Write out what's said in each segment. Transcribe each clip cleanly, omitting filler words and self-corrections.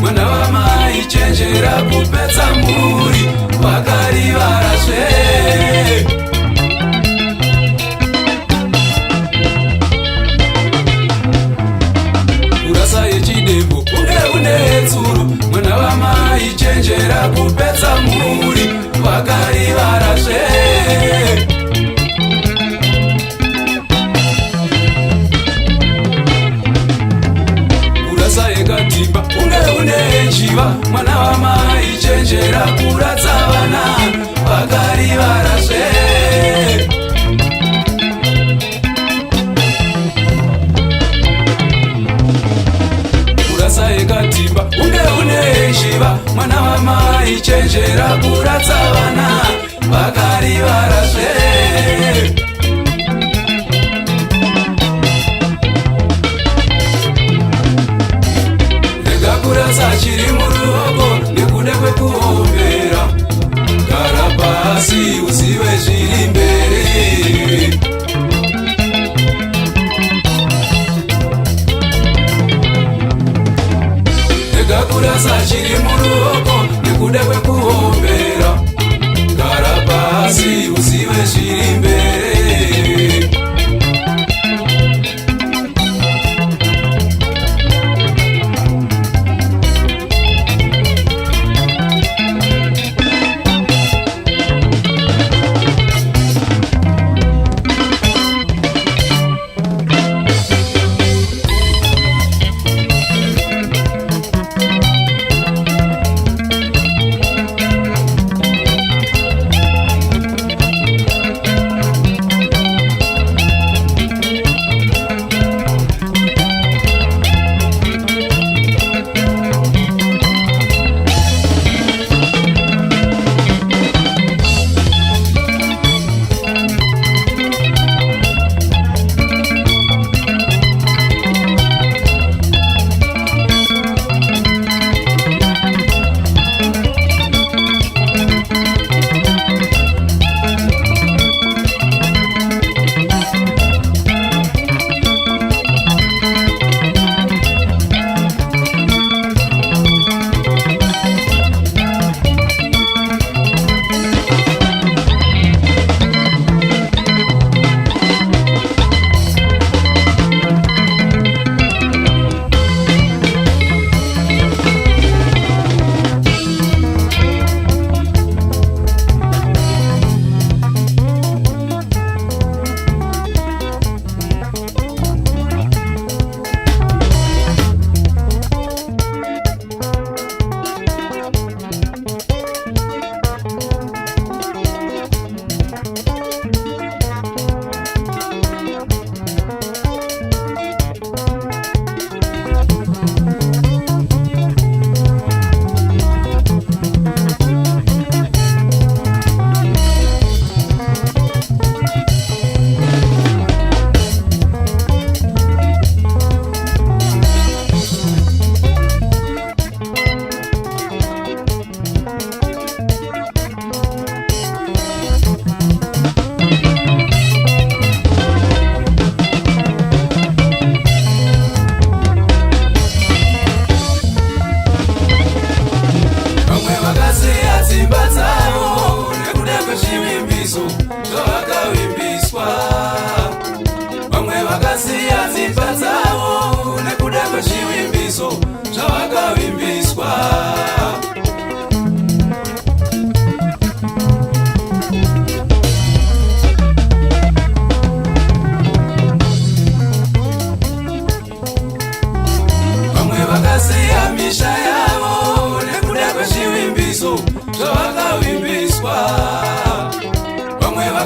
mwana wamai chenjera kupedza mhuri wakarivarazve. Kurasa yechidembo unge une tsuro, mwana wamai chenjera kupedza mhuri wakarivarazve. Kurasa yekatimba unge une njiva, mwana wamai chenjera kuradza vana vakarivarazve. Kurasa yekatimba unge une njiva, mwana wamai chenjera kuradza vana vakarivarazve. Kurasa chiri muruoko nekuda kwekuombera, gara pasi uzive zviri mberi. Rega kurasa chiri muruoko nekuda kwekuombera, gara pasi uzive zviri mberi.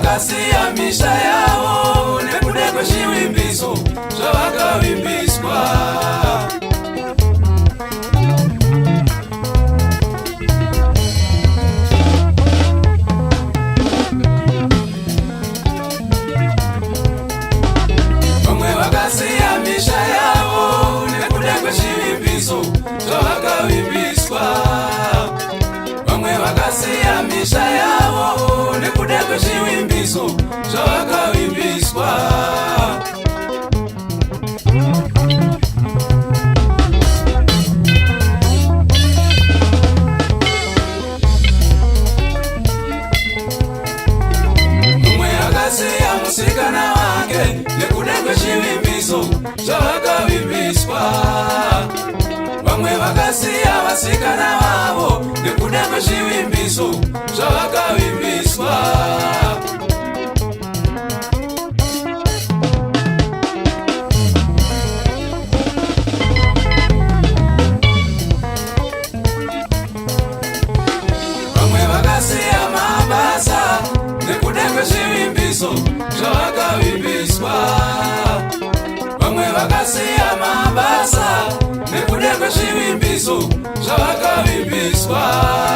vakasiya misha yavo nekuda kwezvivimbiso zvavakavimbiswa. Vamwe vakasiya misha yavo nekuda kwezvivimbiso zvavakavimbiswa. Vamwe vakasiya misha yavo nekuda kwezvivimbiso zvavakavimbiswa. vakasiya vasikana vavo nekuda kwezvivimbiso zvavakavimbiswa. Vamwe vakasiya mabasa nekuda kwezvivimbiso zvavakavimbiswa. Vamwe vakasiya mabasa nekuda kwezvivimbiso zvavakavimbiswa.